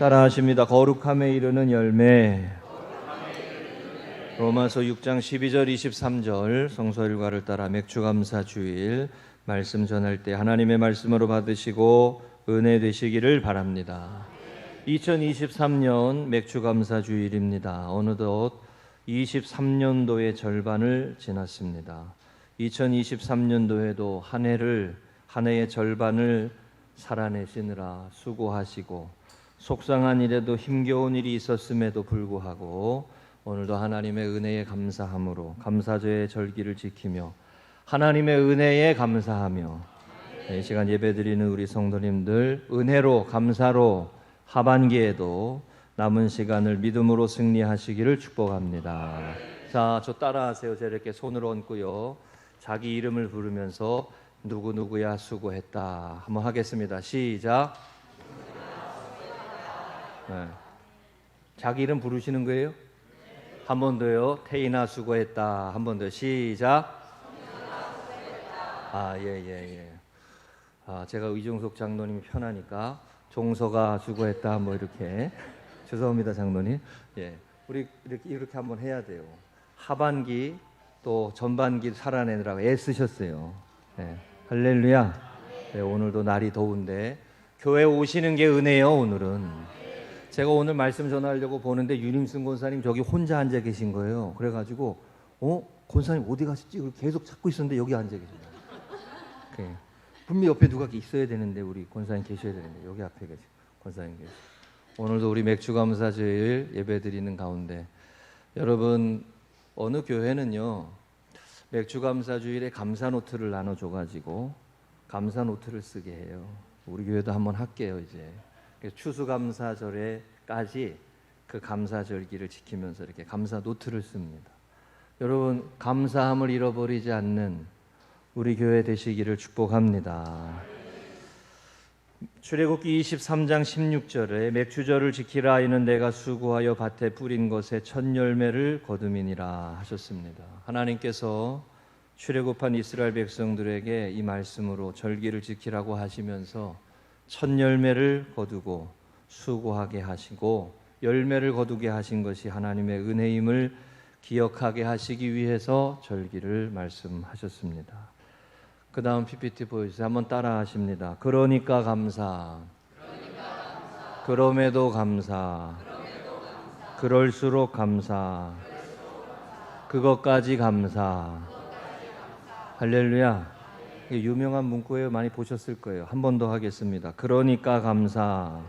따라하십니다. 거룩함에 이르는 열매. 로마서 6장 12절 23절 성서 일과를 따라 맥주감사 주일 말씀 전할 때 하나님의 말씀으로 받으시고 은혜 되시기를 바랍니다. 2023년 맥주감사 주일입니다. 어느덧 23년도의 절반을 지났습니다. 2023년도에도 한 해의 절반을 살아내시느라 수고하시고 속상한 일에도 힘겨운 일이 있었음에도 불구하고 오늘도 하나님의 은혜에 감사함으로 감사제의 절기를 지키며 하나님의 은혜에 감사하며 이 시간 예배드리는 우리 성도님들 은혜로 감사로 하반기에도 남은 시간을 믿음으로 승리하시기를 축복합니다. 자, 저 따라하세요. 저 이렇게 손을 얹고요. 자기 이름을 부르면서 누구누구야 수고했다 한번 하겠습니다. 시작. 네. 자기 이름 부르시는 거예요? 한 번 더요. 태인아 수고했다. 한 번 더. 시작. 예. 제가 의종석 장로님이 편하니까 종서가 수고했다. 뭐 이렇게. 죄송합니다, 장로님. 예. 우리 이렇게 한번 해야 돼요. 하반기 또 전반기 살아내느라고 애쓰셨어요. 예. 할렐루야. 네, 오늘도 날이 더운데 교회 오시는 게 은혜예요. 오늘은 제가 오늘 말씀 전하려고 보는데 유림승 권사님 저기 혼자 앉아 계신 거예요. 그래가지고 권사님 어디 가셨지? 계속 찾고 있었는데 여기 앉아 계신 거예요. 분명 옆에 누가 있어야 되는데 우리 권사님 계셔야 되는데 여기 앞에 계시 권사님 계시. 오늘도 우리 맥주감사주일 예배드리는 가운데 여러분 어느 교회는요 맥주감사주일에 감사노트를 나눠줘가지고 감사노트를 쓰게 해요. 우리 교회도 한번 할게요. 이제 추수감사절에까지 그 감사절기를 지키면서 이렇게 감사노트를 씁니다. 여러분 감사함을 잃어버리지 않는 우리 교회 되시기를 축복합니다. 출애굽기 23장 16절에 맥주절을 지키라 이는 내가 수고하여 밭에 뿌린 것에 첫 열매를 거두미니라 하셨습니다. 하나님께서 출애굽한 이스라엘 백성들에게 이 말씀으로 절기를 지키라고 하시면서 첫 열매를 거두고 수고하게 하시고 열매를 거두게 하신 것이 하나님의 은혜임을 기억하게 하시기 위해서 절기를 말씀하셨습니다. 그 다음 PPT 보여주세요. 한번 따라 하십니다. 그러니까 감사. 그럼에도 감사. 그럴수록 감사. 그것까지 감사. 할렐루야. 유명한 문구예요. 많이 보셨을 거예요. 한 번 더 하겠습니다. 그러니까 감사.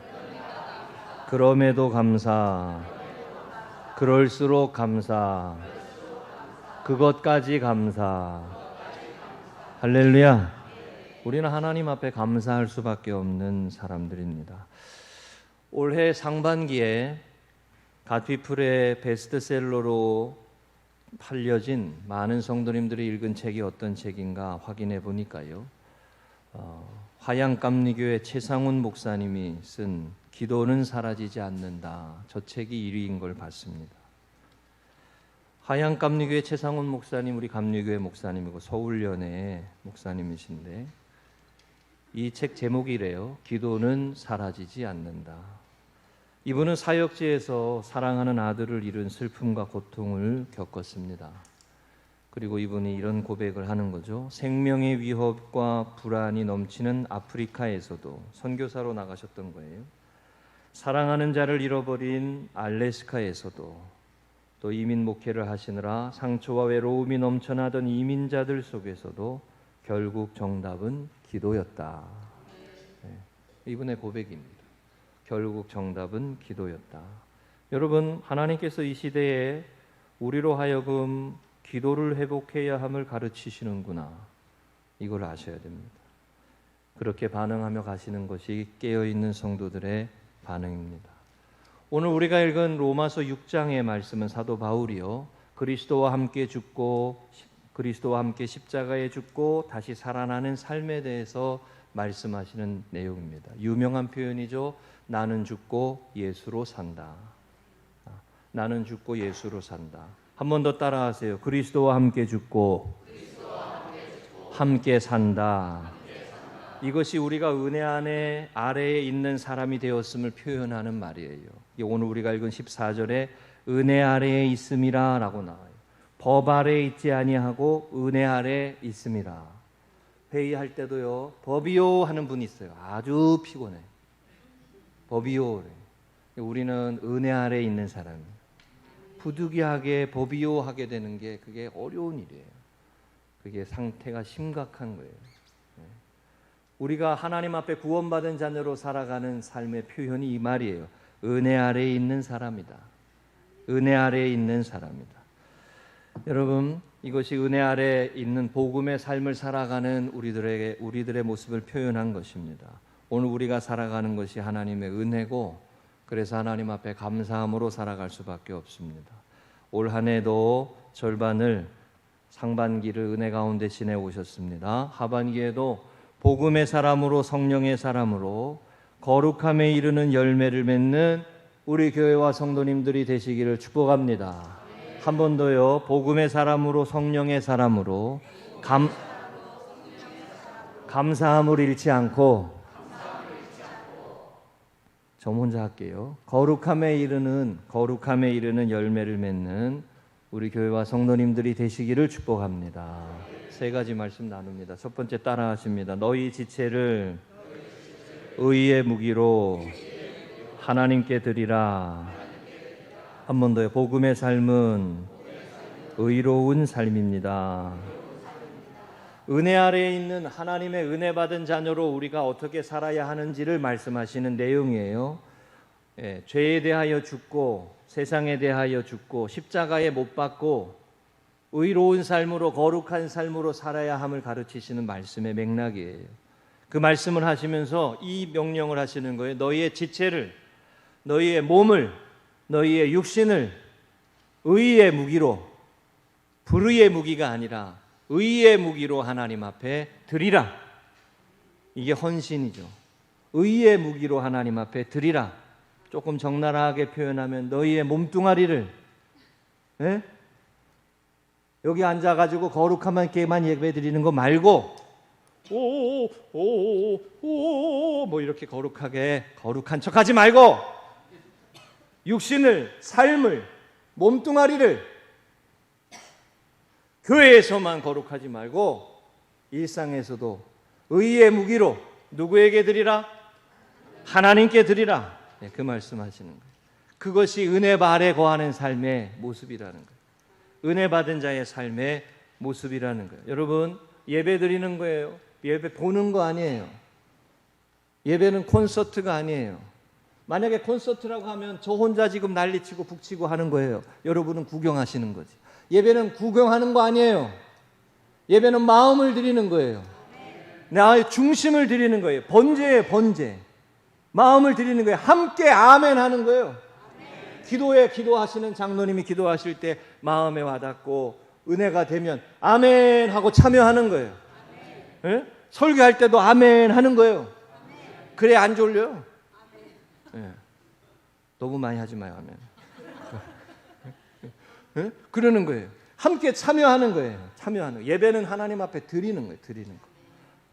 그럼에도 감사. 그럴수록 감사. 그것까지 감사. 할렐루야. 우리는 하나님 앞에 감사할 수밖에 없는 사람들입니다. 올해 상반기에 갓피플의 베스트셀러로 팔려진 많은 성도님들이 읽은 책이 어떤 책인가 확인해 보니까요. 화양감리교회 최상훈 목사님이 쓴 기도는 사라지지 않는다. 저 책이 1위인 걸 봤습니다. 화양감리교회 최상훈 목사님 우리 감리교회 목사님이고 서울연의 목사님이신데 이 책 제목이래요. 기도는 사라지지 않는다. 이분은 사역지에서 사랑하는 아들을 잃은 슬픔과 고통을 겪었습니다. 그리고 이분이 이런 고백을 하는 거죠. 생명의 위협과 불안이 넘치는 아프리카에서도 선교사로 나가셨던 거예요. 사랑하는 자를 잃어버린 알래스카에서도 또 이민 목회를 하시느라 상처와 외로움이 넘쳐나던 이민자들 속에서도 결국 정답은 기도였다. 이분의 고백입니다. 결국 정답은 기도였다. 여러분 하나님께서 이 시대에 우리로 하여금 기도를 회복해야 함을 가르치시는구나. 이걸 아셔야 됩니다. 그렇게 반응하며 가시는 것이 깨어있는 성도들의 반응입니다. 오늘 우리가 읽은 로마서 6장의 말씀은 사도 바울이요 그리스도와 함께 죽고 그리스도와 함께 십자가에 죽고 다시 살아나는 삶에 대해서 말씀하시는 내용입니다. 유명한 표현이죠. 나는 죽고 예수로 산다. 나는 죽고 예수로 산다. 한 번 더 따라하세요. 그리스도와 함께 죽고 함께 산다. 이것이 우리가 은혜 안에 아래에 있는 사람이 되었음을 표현하는 말이에요. 오늘 우리가 읽은 14절에 은혜 아래에 있음이라 라고 나와요. 법 아래에 있지 아니하고 은혜 아래에 있음이라. 회의할 때도요, 법이요 하는 분이 있어요. 아주 피곤해. 법이요. 우리는 은혜 아래에 있는 사람이에요. 부득이하게 법이요 하게 되는 게 그게 어려운 일이에요. 그게 상태가 심각한 거예요. 우리가 하나님 앞에 구원받은 자녀로 살아가는 삶의 표현이 이 말이에요. 은혜 아래에 있는 사람이다. 은혜 아래에 있는 사람이다. 여러분, 이것이 은혜 아래에 있는 복음의 삶을 살아가는 우리들의 모습을 표현한 것입니다. 오늘 우리가 살아가는 것이 하나님의 은혜고, 그래서 하나님 앞에 감사함으로 살아갈 수밖에 없습니다. 올 한 해도 절반을 상반기를 은혜 가운데 지내오셨습니다. 하반기에도 복음의 사람으로, 성령의 사람으로 거룩함에 이르는 열매를 맺는 우리 교회와 성도님들이 되시기를 축복합니다. 한 번 더요. 복음의 사람으로, 성령의 사람으로 감사함을 잃지 않고, 저 혼자 할게요. 거룩함에 이르는 열매를 맺는 우리 교회와 성도님들이 되시기를 축복합니다. 세 가지 말씀 나눕니다. 첫 번째 따라하십니다. 너희 지체를 의의 무기로 하나님께 드리라. 한 번 더요. 복음의 삶은 의로운 삶입니다. 은혜 아래에 있는 하나님의 은혜 받은 자녀로 우리가 어떻게 살아야 하는지를 말씀하시는 내용이에요. 죄에 대하여 죽고, 세상에 대하여 죽고, 십자가에 못 박고 의로운 삶으로, 거룩한 삶으로 살아야 함을 가르치시는 말씀의 맥락이에요. 그 말씀을 하시면서 이 명령을 하시는 거예요. 너희의 지체를, 너희의 몸을, 너희의 육신을 의의 무기로, 불의의 무기가 아니라 의의 무기로 하나님 앞에 드리라. 이게 헌신이죠. 의의 무기로 하나님 앞에 드리라. 조금 적나라하게 표현하면 너희의 몸뚱아리를, 여기 앉아가지고 거룩함께만 예배드리는 거 말고 뭐 이렇게 거룩한 척하지 말고 육신을, 삶을, 몸뚱아리를 교회에서만 거룩하지 말고 일상에서도 의의 무기로 누구에게 드리라? 하나님께 드리라. 그 말씀하시는 거예요. 그것이 은혜 아래 거하는 삶의 모습이라는 거예요. 은혜 받은 자의 삶의 모습이라는 거예요. 여러분, 예배 드리는 거예요. 예배 보는 거 아니에요. 예배는 콘서트가 아니에요. 만약에 콘서트라고 하면 저 혼자 지금 난리치고 북치고 하는 거예요. 여러분은 구경하시는 거지. 예배는 구경하는 거 아니에요. 예배는 마음을 드리는 거예요. 나의 중심을 드리는 거예요. 번제예요, 번제. 마음을 드리는 거예요. 함께 아멘 하는 거예요. 기도에 기도하시는 장로님이 기도하실 때 마음에 와닿고 은혜가 되면 아멘 하고 참여하는 거예요. 예? 설교할 때도 아멘 하는 거예요. 그래 안 졸려요. 예. 너무 많이 하지 마요, 아멘. 예? 그러는 거예요. 함께 참여하는 거예요. 참여하는 거예요. 예배는 하나님 앞에 드리는 거예요. 드리는 거.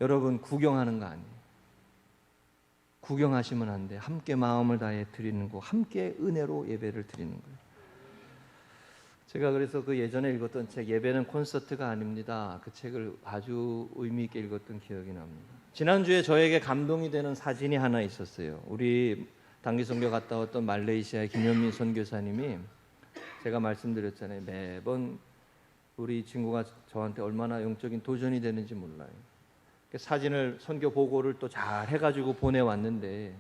여러분, 구경하는 거 아니에요. 구경하시면 안 돼. 함께 마음을 다해 드리는 거, 함께 은혜로 예배를 드리는 거예요. 제가 그래서 그 예전에 읽었던 책 예배는 콘서트가 아닙니다. 그 책을 아주 의미 있게 읽었던 기억이 납니다. 지난주에 저에게 감동이 되는 사진이 하나 있었어요. 우리 단기 선교 갔다 왔던 말레이시아의 김현민 선교사님이, 제가 말씀드렸잖아요. 매번 우리 친구가 저한테 얼마나 영적인 도전이 되는지 몰라요. 사진을, 선교 보고를 또 잘 해가지고 보내왔는데,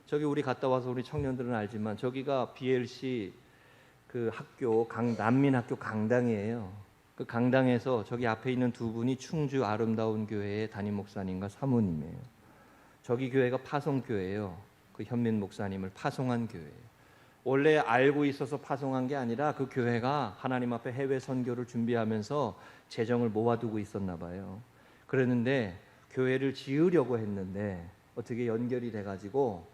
저기 우리 갔다 와서 우리 청년들은 알지만 저기가 BLC 그 학교, 난민학교 강당이에요. 그 강당에서 저기 앞에 있는 두 분이 충주 아름다운 교회의 담임 목사님과 사모님이에요. 저기 교회가 파송교회예요. 그 현민 목사님을 파송한 교회예요. 원래 알고 있어서 파송한 게 아니라 그 교회가 하나님 앞에 해외 선교를 준비하면서 재정을 모아두고 있었나 봐요. 그랬는데 교회를 지으려고 했는데 어떻게 연결이 돼가지고,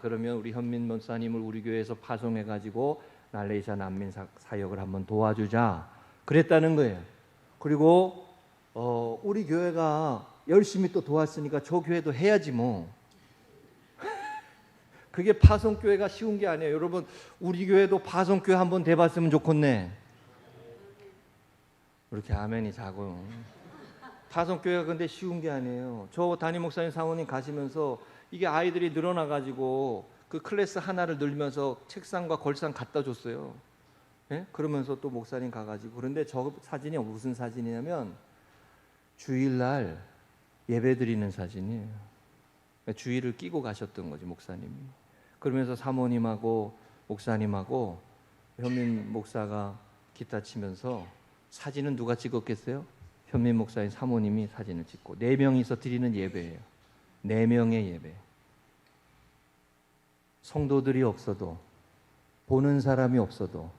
그러면 우리 현민 목사님을 우리 교회에서 파송해가지고 말레이시아 난민 사역을 한번 도와주자 그랬다는 거예요. 그리고 우리 교회가 열심히 또 도왔으니까 저 교회도 해야지 뭐. 그게 파송교회가 쉬운 게 아니에요. 여러분, 우리 교회도 파송교회 한번 돼봤으면 좋겠네. 이렇게 아멘이 작아요. 파송교회가 근데 쉬운 게 아니에요. 저 담임 목사님 사모님 가시면서 이게 아이들이 늘어나가지고 그 클래스 하나를 늘면서 책상과 걸상 갖다 줬어요. 예? 그러면서 또 목사님 가가지고. 그런데 저 사진이 무슨 사진이냐면 주일날 예배 드리는 사진이에요. 주일을 끼고 가셨던 거지, 목사님이. 그러면서 사모님하고 목사님하고 현민 목사가 기타 치면서 사진은 누가 찍었겠어요? 현민 목사님 사모님이 사진을 찍고 4명이서 드리는 예배예요. 4명의 예배. 성도들이 없어도, 보는 사람이 없어도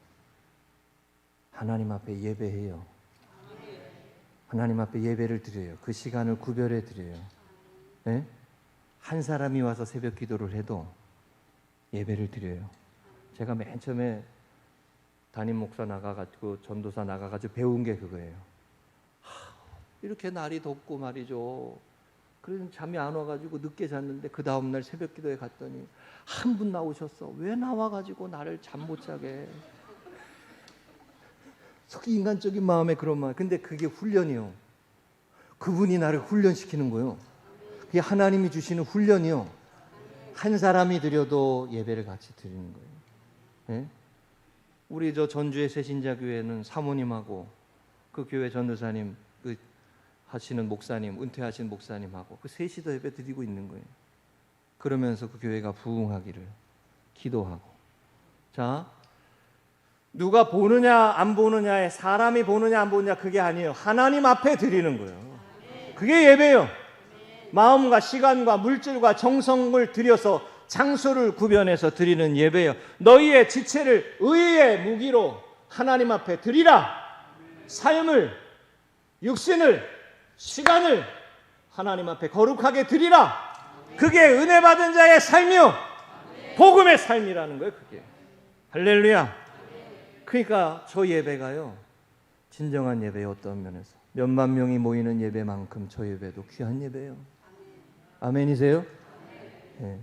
하나님 앞에 예배해요. 하나님 앞에 예배를 드려요. 그 시간을 구별해 드려요. 네? 한 사람이 와서 새벽 기도를 해도 예배를 드려요. 제가 맨 처음에 담임 목사 나가가지고 전도사 나가가지고 배운 게 그거예요. 이렇게 날이 덥고 말이죠. 그래서 잠이 안 와가지고 늦게 잤는데 그 다음날 새벽 기도에 갔더니 한 분 나오셨어. 왜 나와가지고 나를 잠 못 자게. 속히 인간적인 마음에 그런 마음. 근데 그게 훈련이요. 그분이 나를 훈련시키는 거예요. 그게 하나님이 주시는 훈련이요. 한 사람이 드려도 예배를 같이 드리는 거예요. 네? 우리 저 전주의 새신자교회는 사모님하고 그 교회 전도사님 그 하시는 목사님, 은퇴하신 목사님하고 그 셋이서 예배 드리고 있는 거예요. 그러면서 그 교회가 부흥하기를 기도하고. 자, 누가 보느냐 안 보느냐에 사람이 보느냐 안 보느냐 그게 아니에요. 하나님 앞에 드리는 거예요. 그게 예배예요. 마음과 시간과 물질과 정성을 들여서 장소를 구별해서 드리는 예배예요. 너희의 지체를 의의 무기로 하나님 앞에 드리라. 삶을, 육신을, 시간을 하나님 앞에 거룩하게 드리라. 그게 은혜 받은 자의 삶이요, 복음의 삶이라는 거예요. 그게. 할렐루야. 그러니까 저 예배가요, 진정한 예배예요. 어떤 면에서 몇만 명이 모이는 예배만큼 저 예배도 귀한 예배예요. 아멘이세요? 네.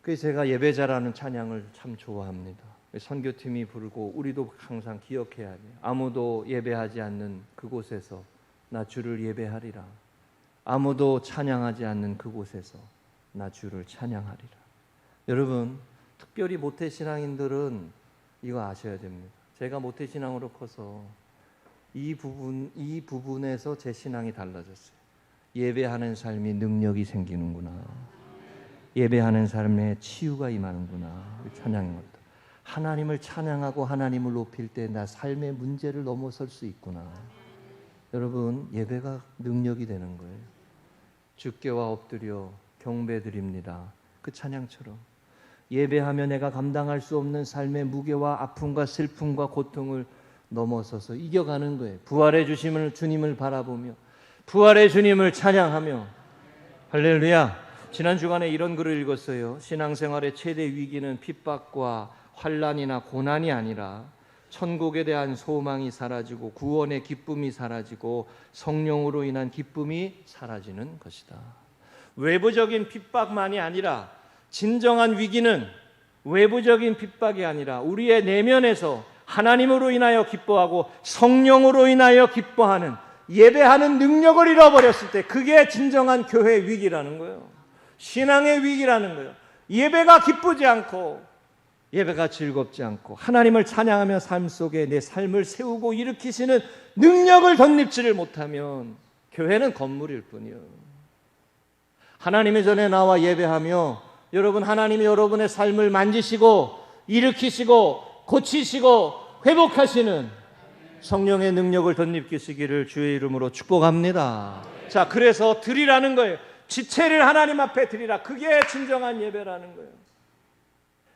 그래서 제가 예배자라는 찬양을 참 좋아합니다. 선교팀이 부르고 우리도 항상 기억해야 돼요. 아무도 예배하지 않는 그곳에서 나 주를 예배하리라. 아무도 찬양하지 않는 그곳에서 나 주를 찬양하리라. 여러분, 특별히 모태신앙인들은 이거 아셔야 됩니다. 제가 모태신앙으로 커서 이 부분에서 제 신앙이 달라졌어요. 예배하는 삶이 능력이 생기는구나. 예배하는 삶에 치유가 임하는구나. 찬양인 것도. 하나님을 찬양하고 하나님을 높일 때 나 삶의 문제를 넘어설 수 있구나. 여러분, 예배가 능력이 되는 거예요. 주께와 엎드려 경배드립니다. 그 찬양처럼 예배하며 내가 감당할 수 없는 삶의 무게와 아픔과 슬픔과 고통을 넘어서서 이겨가는 거예요. 부활의 주님을 바라보며 부활의 주님을 찬양하며. 할렐루야. 지난 주간에 이런 글을 읽었어요. 신앙생활의 최대 위기는 핍박과 환난이나 고난이 아니라 천국에 대한 소망이 사라지고 구원의 기쁨이 사라지고 성령으로 인한 기쁨이 사라지는 것이다. 외부적인 핍박만이 아니라 진정한 위기는 외부적인 핍박이 아니라 우리의 내면에서 하나님으로 인하여 기뻐하고 성령으로 인하여 기뻐하는 예배하는 능력을 잃어버렸을 때 그게 진정한 교회의 위기라는 거예요. 신앙의 위기라는 거예요. 예배가 기쁘지 않고 예배가 즐겁지 않고 하나님을 찬양하며 삶 속에 내 삶을 세우고 일으키시는 능력을 덧입지를 못하면 교회는 건물일 뿐이요. 하나님의 전에 나와 예배하며 여러분, 하나님이 여러분의 삶을 만지시고 일으키시고 고치시고 회복하시는 성령의 능력을 덧입히시기를 주의 이름으로 축복합니다. 자, 그래서 드리라는 거예요. 지체를 하나님 앞에 드리라. 그게 진정한 예배라는 거예요.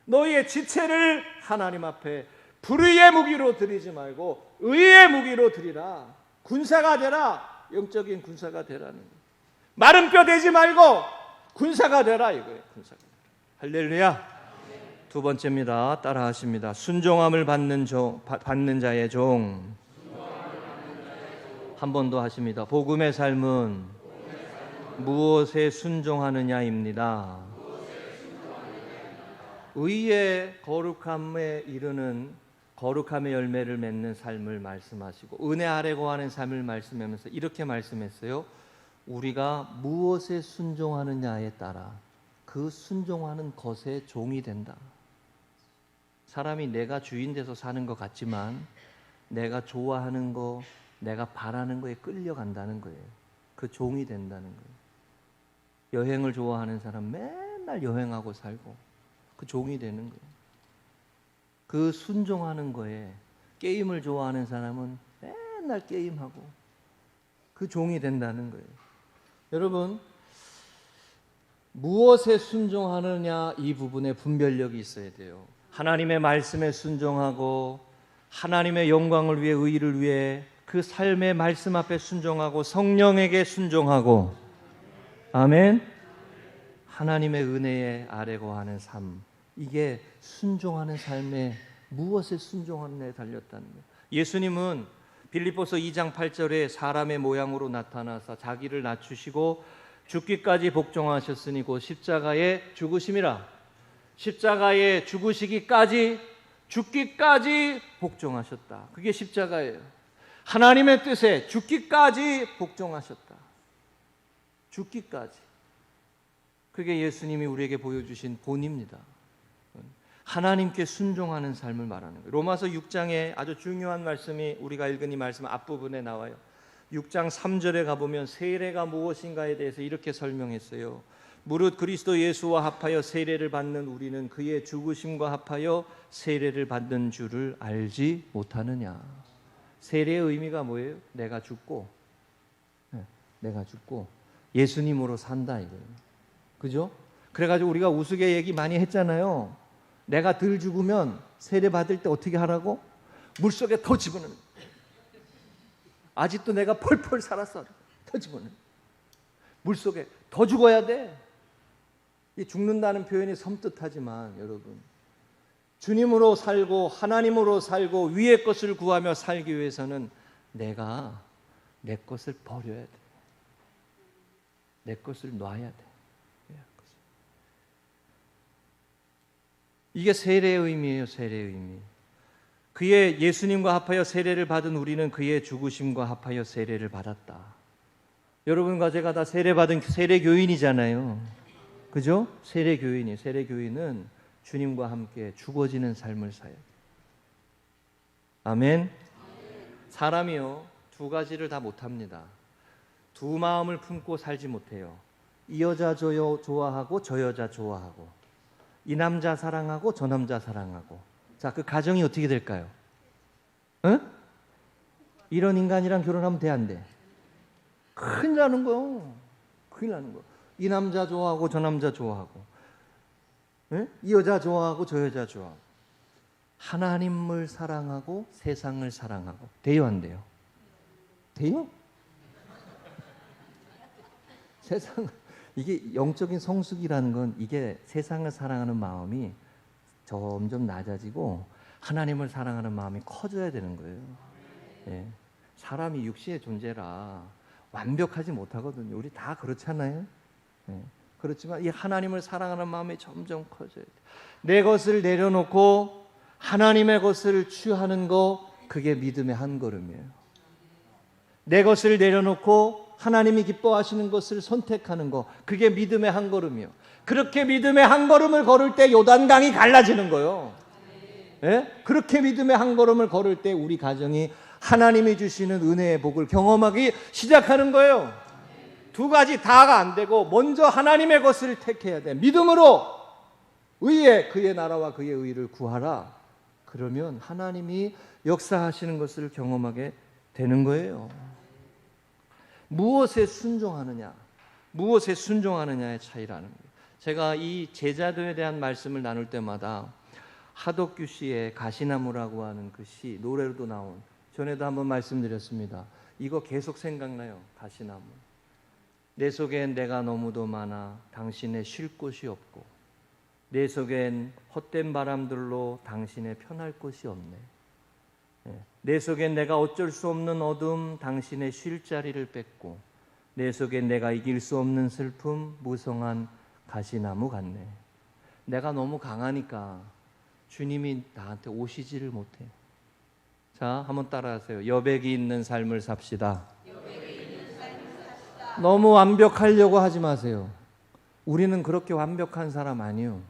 너희의 지체를 하나님 앞에 불의의 무기로 드리지 말고 의의 무기로 드리라. 군사가 되라. 영적인 군사가 되라는 거예요. 마른 뼈 되지 말고 군사가 되라 이거예요. 군사가 되라. 할렐루야. 두 번째입니다. 따라하십니다. 순종함을 받는 자의 종. 한 번 더 하십니다. 복음의 삶은 무엇에 순종하느냐입니다. 의의 거룩함에 이르는 거룩함의 열매를 맺는 삶을 말씀하시고 은혜 아래 거하는 삶을 말씀하면서 이렇게 말씀했어요. 우리가 무엇에 순종하느냐에 따라 그 순종하는 것의 종이 된다. 사람이 내가 주인 돼서 사는 것 같지만 내가 좋아하는 거, 내가 바라는 거에 끌려간다는 거예요. 그 종이 된다는 거예요. 여행을 좋아하는 사람 맨날 여행하고 살고 그 종이 되는 거예요. 그 순종하는 거에 게임을 좋아하는 사람은 맨날 게임하고 그 종이 된다는 거예요. 여러분, 무엇에 순종하느냐 이 부분에 분별력이 있어야 돼요. 하나님의 말씀에 순종하고 하나님의 영광을 위해 의를 위해 그 삶의 말씀 앞에 순종하고 성령에게 순종하고 아멘. 하나님의 은혜에 아래 거하는 삶, 이게 순종하는 삶에 무엇에 순종하느냐에 달렸다는 거예요. 예수님은 빌립보서 2장 8절에 사람의 모양으로 나타나사 자기를 낮추시고 죽기까지 복종하셨으니 곧 십자가에 죽으심이라. 십자가에 죽으시기까지 죽기까지 복종하셨다. 그게 십자가예요. 하나님의 뜻에 죽기까지 복종하셨다. 죽기까지. 그게 예수님이 우리에게 보여주신 본입니다. 하나님께 순종하는 삶을 말하는 거예요. 로마서 6장에 아주 중요한 말씀이 우리가 읽은 이 말씀 앞부분에 나와요. 6장 3절에 가보면 세례가 무엇인가에 대해서 이렇게 설명했어요. 무릇 그리스도 예수와 합하여 세례를 받는 우리는 그의 죽으심과 합하여 세례를 받는 줄을 알지 못하느냐. 세례의 의미가 뭐예요? 내가 죽고 예수님으로 산다 이거예요. 그죠? 그래가지고 우리가 우스개 얘기 많이 했잖아요. 내가 덜 죽으면 세례 받을 때 어떻게 하라고? 물속에 더 집어넣는. 아직도 내가 펄펄 살았어. 더 집어넣는. 물속에 더 죽어야 돼. 이 죽는다는 표현이 섬뜩하지만 여러분, 주님으로 살고 하나님으로 살고 위의 것을 구하며 살기 위해서는 내가 내 것을 버려야 돼. 내 것을 놔야 돼. 이게 세례의 의미예요. 세례의 의미. 그의 예수님과 합하여 세례를 받은 우리는 그의 죽으심과 합하여 세례를 받았다. 여러분과 제가 다 세례받은 세례교인이잖아요. 그죠? 세례교인이. 세례교인은 주님과 함께 죽어지는 삶을 살아야 돼요. 아멘. 사람이요, 두 가지를 다 못합니다. 두 마음을 품고 살지 못해요. 이 여자 좋아하고 저 여자 좋아하고, 이 남자 사랑하고 저 남자 사랑하고. 자, 그 가정이 어떻게 될까요? 응? 이런 인간이랑 결혼하면 돼, 안 돼? 큰일 나는 거요. 큰일 나는 거. 이 남자 좋아하고 저 남자 좋아하고, 응? 이 여자 좋아하고 저 여자 좋아하고. 하나님을 사랑하고 세상을 사랑하고. 돼요, 안 돼요? 돼요? 세상, 이게 영적인 성숙이라는 건 이게 세상을 사랑하는 마음이 점점 낮아지고 하나님을 사랑하는 마음이 커져야 되는 거예요. 예. 사람이 육신의 존재라 완벽하지 못하거든요. 우리 다 그렇잖아요. 예. 그렇지만 이 하나님을 사랑하는 마음이 점점 커져야 돼요. 내 것을 내려놓고 하나님의 것을 취하는 거, 그게 믿음의 한 걸음이에요. 내 것을 내려놓고 하나님이 기뻐하시는 것을 선택하는 거, 그게 믿음의 한 걸음이요. 그렇게 믿음의 한 걸음을 걸을 때 요단강이 갈라지는 거예요. 예? 그렇게 믿음의 한 걸음을 걸을 때 우리 가정이 하나님이 주시는 은혜의 복을 경험하기 시작하는 거예요. 두 가지 다가 안 되고 먼저 하나님의 것을 택해야 돼. 믿음으로 의에 그의 나라와 그의 의를 구하라. 그러면 하나님이 역사하시는 것을 경험하게 되는 거예요. 무엇에 순종하느냐, 무엇에 순종하느냐의 차이라는 거예요. 제가 이 제자도에 대한 말씀을 나눌 때마다 하덕규 씨의 가시나무라고 하는 그 시, 노래로도 나온, 전에도 한번 말씀드렸습니다. 이거 계속 생각나요. 가시나무. 내 속엔 내가 너무도 많아 당신의 쉴 곳이 없고, 내 속엔 헛된 바람들로 당신의 편할 곳이 없네. 내 속엔 내가 어쩔 수 없는 어둠, 당신의 쉴 자리를 뺏고 내 속엔 내가 이길 수 없는 슬픔, 무성한 가시나무 같네. 내가 너무 강하니까 주님이 나한테 오시지를 못해. 자, 한번 따라하세요. 여백이 있는 삶을 삽시다. 너무 완벽하려고 하지 마세요. 우리는 그렇게 완벽한 사람 아니에요.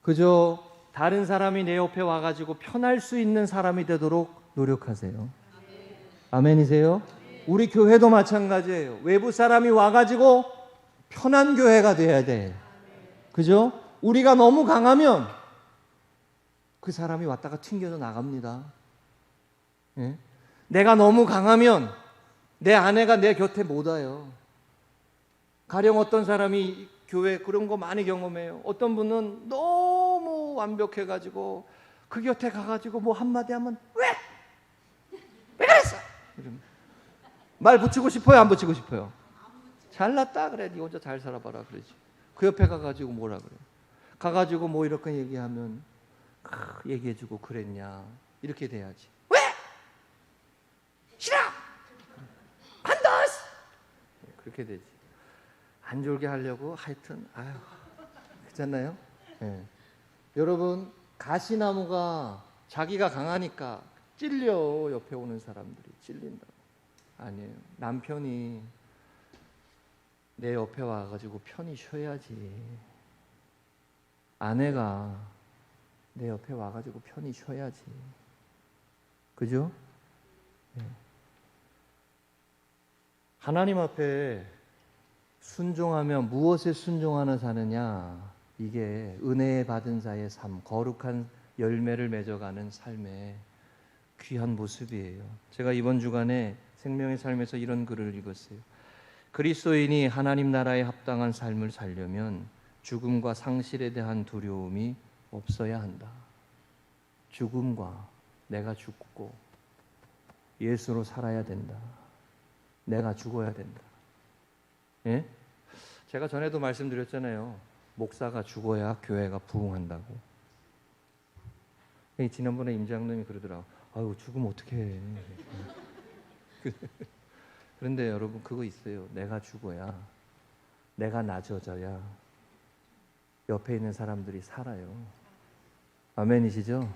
그저 다른 사람이 내 옆에 와가지고 편할 수 있는 사람이 되도록 노력하세요. 아멘이세요? 우리 교회도 마찬가지예요. 외부 사람이 와가지고 편한 교회가 돼야 돼. 그죠? 우리가 너무 강하면 그 사람이 왔다가 튕겨져 나갑니다. 예? 내가 너무 강하면 내 아내가 내 곁에 못 와요. 가령 어떤 사람이 교회 그런 거 많이 경험해요. 어떤 분은 너무 완벽해가지고 그 곁에 가가지고 뭐 한마디 하면 왜 그랬어? 이러면 말 붙이고 싶어요? 안 붙이고 싶어요? 잘났다 그래. 네 혼자 잘 살아봐라 그러지. 그 옆에 가가지고 뭐라 그래? 가가지고 뭐 이렇게 얘기하면 얘기해주고 그랬냐 이렇게 돼야지. 왜? 싫어! 간다! 그렇게 되지. 안 졸게 하려고 하여튼 아유 그렇잖아요. 네. 여러분 가시나무가 자기가 강하니까 찔려. 옆에 오는 사람들이 찔린다고. 아니에요. 남편이 내 옆에 와가지고 편히 쉬어야지. 아내가 내 옆에 와가지고 편히 쉬어야지. 그죠? 네. 하나님 앞에 순종하면 무엇에 순종하는 사느냐? 이게 은혜 받은 자의 삶, 거룩한 열매를 맺어가는 삶의 귀한 모습이에요. 제가 이번 주간에 생명의 삶에서 이런 글을 읽었어요. 그리스도인이 하나님 나라에 합당한 삶을 살려면 죽음과 상실에 대한 두려움이 없어야 한다. 죽음과 내가 죽고 예수로 살아야 된다. 내가 죽어야 된다. 예? 제가 전에도 말씀드렸잖아요. 목사가 죽어야 교회가 부흥한다고. 지난번에 임장님이 그러더라고. 아유 죽으면 어떡해. 그런데 여러분 그거 있어요. 내가 죽어야, 내가 낮아져야 옆에 있는 사람들이 살아요. 아멘이시죠?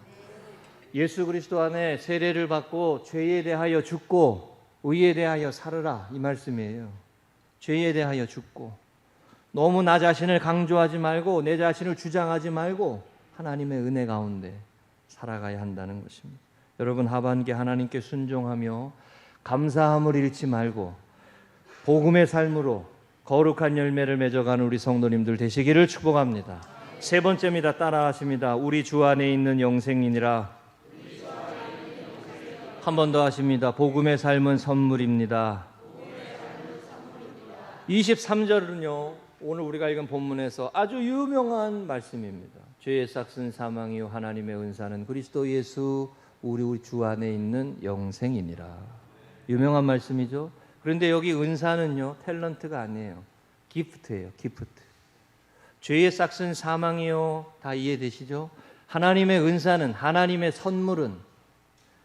예수 그리스도 안에 세례를 받고 죄에 대하여 죽고 의에 대하여 살으라 이 말씀이에요. 죄에 대하여 죽고 너무 나 자신을 강조하지 말고 내 자신을 주장하지 말고 하나님의 은혜 가운데 살아가야 한다는 것입니다. 여러분 하반기 하나님께 순종하며 감사함을 잃지 말고 복음의 삶으로 거룩한 열매를 맺어가는 우리 성도님들 되시기를 축복합니다. 세 번째입니다. 따라하십니다. 우리 주 안에 있는 영생이니라. 한 번 더 하십니다. 복음의 삶은 선물입니다. 23절은요. 오늘 우리가 읽은 본문에서 아주 유명한 말씀입니다. 죄의 싹슨 사망이요 하나님의 은사는 그리스도 예수 우리 주 안에 있는 영생이니라. 유명한 말씀이죠. 그런데 여기 은사는요 탤런트가 아니에요. 기프트예요. 기프트. 죄의 싹슨 사망이요 다 이해되시죠? 하나님의 은사는, 하나님의 선물은,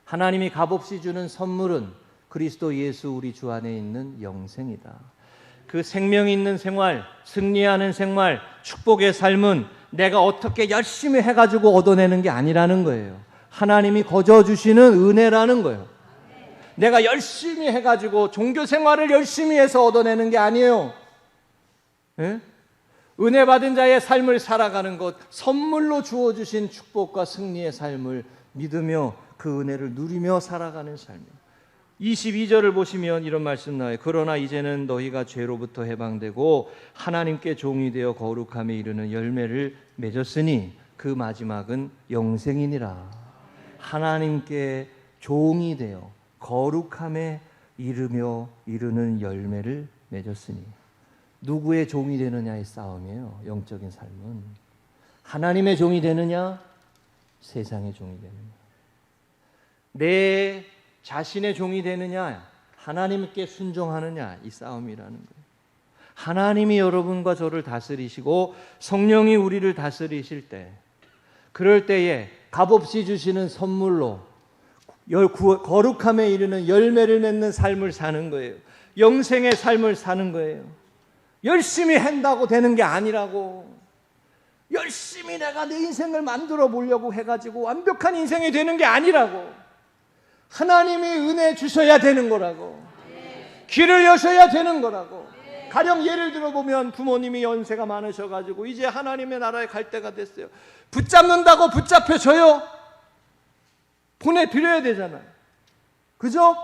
하나님이 값없이 주는 선물은 그리스도 예수 우리 주 안에 있는 영생이다. 그 생명 있는 생활, 승리하는 생활, 축복의 삶은 내가 어떻게 열심히 해가지고 얻어내는 게 아니라는 거예요. 하나님이 거저 주시는 은혜라는 거예요. 내가 열심히 해가지고 종교 생활을 열심히 해서 얻어내는 게 아니에요. 예? 은혜 받은 자의 삶을 살아가는 것, 선물로 주어주신 축복과 승리의 삶을 믿으며 그 은혜를 누리며 살아가는 삶이에요. 22절을 보시면 이런 말씀 나와요. 그러나 이제는 너희가 죄로부터 해방되고 하나님께 종이 되어 거룩함에 이르는 열매를 맺었으니 그 마지막은 영생이니라. 하나님께 종이 되어 거룩함에 이르는 열매를 맺었으니, 누구의 종이 되느냐의 싸움이에요. 영적인 삶은 하나님의 종이 되느냐, 세상의 종이 되느냐, 내 자신의 종이 되느냐, 하나님께 순종하느냐, 이 싸움이라는 거예요. 하나님이 여러분과 저를 다스리시고 성령이 우리를 다스리실 때, 그럴 때에 값없이 주시는 선물로 거룩함에 이르는 열매를 맺는 삶을 사는 거예요. 영생의 삶을 사는 거예요. 열심히 한다고 되는 게 아니라고. 열심히 내가 내 인생을 만들어 보려고 해가지고 완벽한 인생이 되는 게 아니라고. 하나님이 은혜 주셔야 되는 거라고. 길을 여셔야 되는 거라고. 가령 예를 들어보면 부모님이 연세가 많으셔가지고 이제 하나님의 나라에 갈 때가 됐어요. 붙잡는다고 붙잡혀줘요? 보내드려야 되잖아요. 그죠?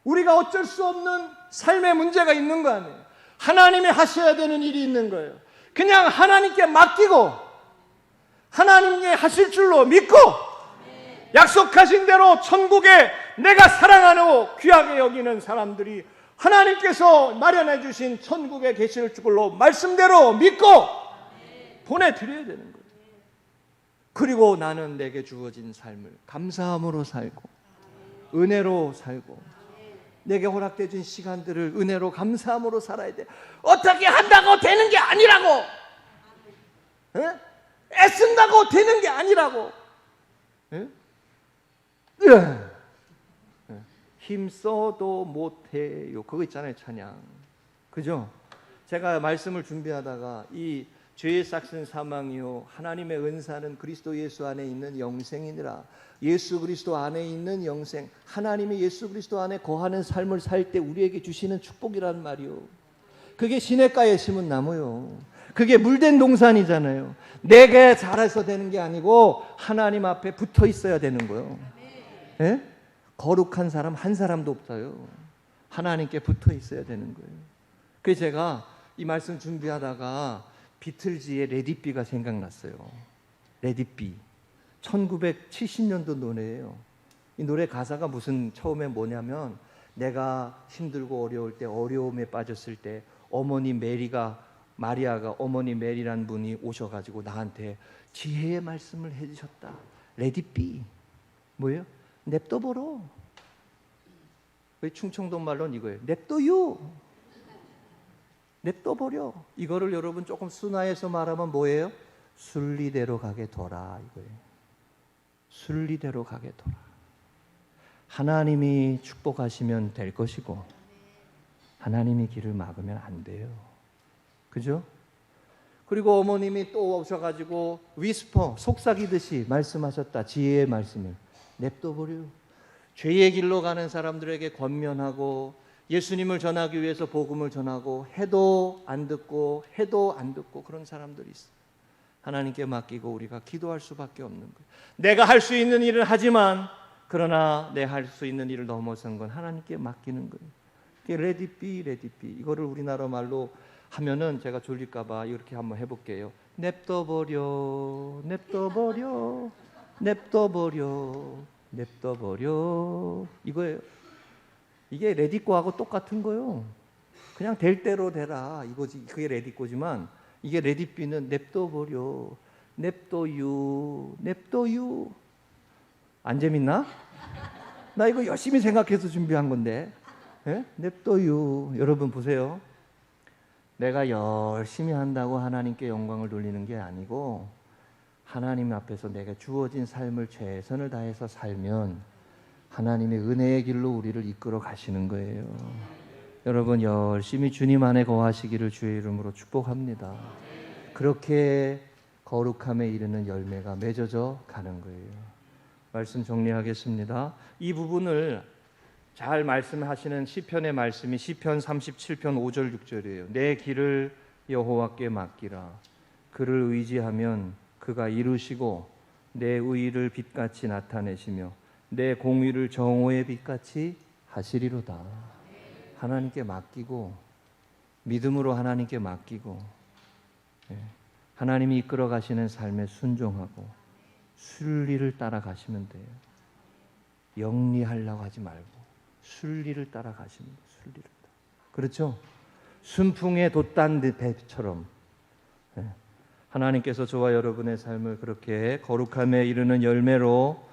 우리가 어쩔 수 없는 삶의 문제가 있는 거 아니에요. 하나님이 하셔야 되는 일이 있는 거예요. 그냥 하나님께 맡기고 하나님이 하실 줄로 믿고 약속하신 대로 천국에 내가 사랑하고 귀하게 여기는 사람들이 하나님께서 마련해 주신 천국에 계실 줄로 말씀대로 믿고 보내드려야 되는 거예요. 그리고 나는 내게 주어진 삶을 감사함으로 살고 은혜로 살고 내게 허락되어진 시간들을 은혜로 감사함으로 살아야 돼. 어떻게 한다고 되는 게 아니라고. 애쓴다고 되는 게 아니라고. 힘써도 못해요. 그거 있잖아요, 찬양. 그죠? 제가 말씀을 준비하다가 이 죄의 싹슨 사망이요 하나님의 은사는 그리스도 예수 안에 있는 영생이니라. 예수 그리스도 안에 있는 영생, 하나님이 예수 그리스도 안에 거하는 삶을 살 때 우리에게 주시는 축복이란 말이요. 그게 시냇가에 심은 나무요. 그게 물된 동산이잖아요. 내게 잘해서 되는 게 아니고 하나님 앞에 붙어 있어야 되는 거예요. 예? 거룩한 사람 한 사람도 없어요. 하나님께 붙어 있어야 되는 거예요. 그래서 제가 이 말씀 준비하다가 비틀즈의 레디비가 생각났어요. 레디비 1970년도 노래예요. 이 노래 가사가 무슨 처음에 뭐냐면 내가 힘들고 어려울 때 어려움에 빠졌을 때 어머니 마리아가 어머니 메리란 분이 오셔가지고 나한테 지혜의 말씀을 해주셨다. 레디비 뭐예요? 냅둬버려. 충청도 말로는 이거예요. 냅둬요. 냅둬버려. 이거를 여러분 조금 순화해서 말하면 뭐예요? 순리대로 가게 둬라 이거예요. 순리대로 가게 둬라. 하나님이 축복하시면 될 것이고 하나님이 길을 막으면 안 돼요. 그죠? 그리고 어머님이 또 오셔가지고 위스퍼 속삭이듯이 말씀하셨다. 지혜의 말씀을 냅둬버려. 죄의 길로 가는 사람들에게 권면하고 예수님을 전하기 위해서 복음을 전하고 해도 안 듣고 그런 사람들이 있어요. 하나님께 맡기고 우리가 기도할 수밖에 없는 거예요. 내가 할 수 있는 일을 하지만 그러나 내 할 수 있는 일을 넘어선 건 하나님께 맡기는 거예요. 레디비 이거를 우리나라 말로 하면은 제가 졸릴까 봐 이렇게 한번 해볼게요. 냅둬버려 이거예요. 이게 레디꼬하고 똑같은 거요. 그냥 될 대로 되라 이거지. 그게 레디꼬지만 이게 레디비는 냅둬버려. 냅둬유. 안 재밌나? 나 이거 열심히 생각해서 준비한 건데. 냅둬유. 여러분 보세요. 내가 열심히 한다고 하나님께 영광을 돌리는 게 아니고 하나님 앞에서 내가 주어진 삶을 최선을 다해서 살면 하나님의 은혜의 길로 우리를 이끌어 가시는 거예요. 여러분 열심히 주님 안에 거하시기를 주의 이름으로 축복합니다. 그렇게 거룩함에 이르는 열매가 맺어져 가는 거예요. 말씀 정리하겠습니다. 이 부분을 잘 말씀하시는 시편의 말씀이 시편 37편 5절 6절이에요. 내 길을 여호와께 맡기라. 그를 의지하면 그가 이루시고 내 의의를 빛같이 나타내시며 내 공의를 정오의 빛같이 하시리로다. 하나님께 맡기고 믿음으로 하나님께 맡기고 하나님이 이끌어 가시는 삶에 순종하고 순리를 따라가시면 돼요. 영리하려고 하지 말고 순리를 따라가시면 돼요. 순리를 따라. 그렇죠? 순풍에 돛단 배처럼 하나님께서 저와 여러분의 삶을 그렇게 거룩함에 이르는 열매로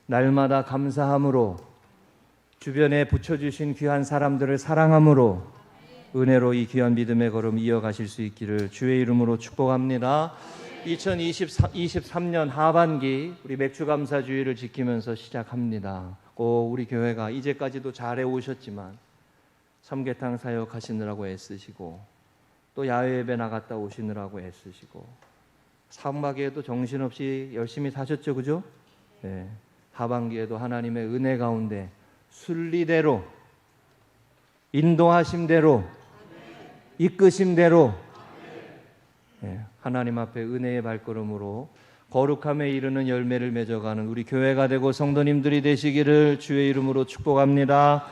날마다 감사함으로 주변에 붙여주신 귀한 사람들을 사랑함으로 은혜로 이 귀한 믿음의 걸음 이어가실 수 있기를 주의 이름으로 축복합니다. 2023년 하반기 우리 맥주감사주의를 지키면서 시작합니다. 꼭 우리 교회가 이제까지도 잘해 오셨지만 삼계탕 사역하시느라고 애쓰시고 또 야외 예배 나갔다 오시느라고 애쓰시고 사막에도 정신없이 열심히 사셨죠, 그죠? 네. 하반기에도 하나님의 은혜 가운데 순리대로 인도하심대로 이끄심대로 하나님 앞에 은혜의 발걸음으로 거룩함에 이르는 열매를 맺어가는 우리 교회가 되고 성도님들이 되시기를 주의 이름으로 축복합니다.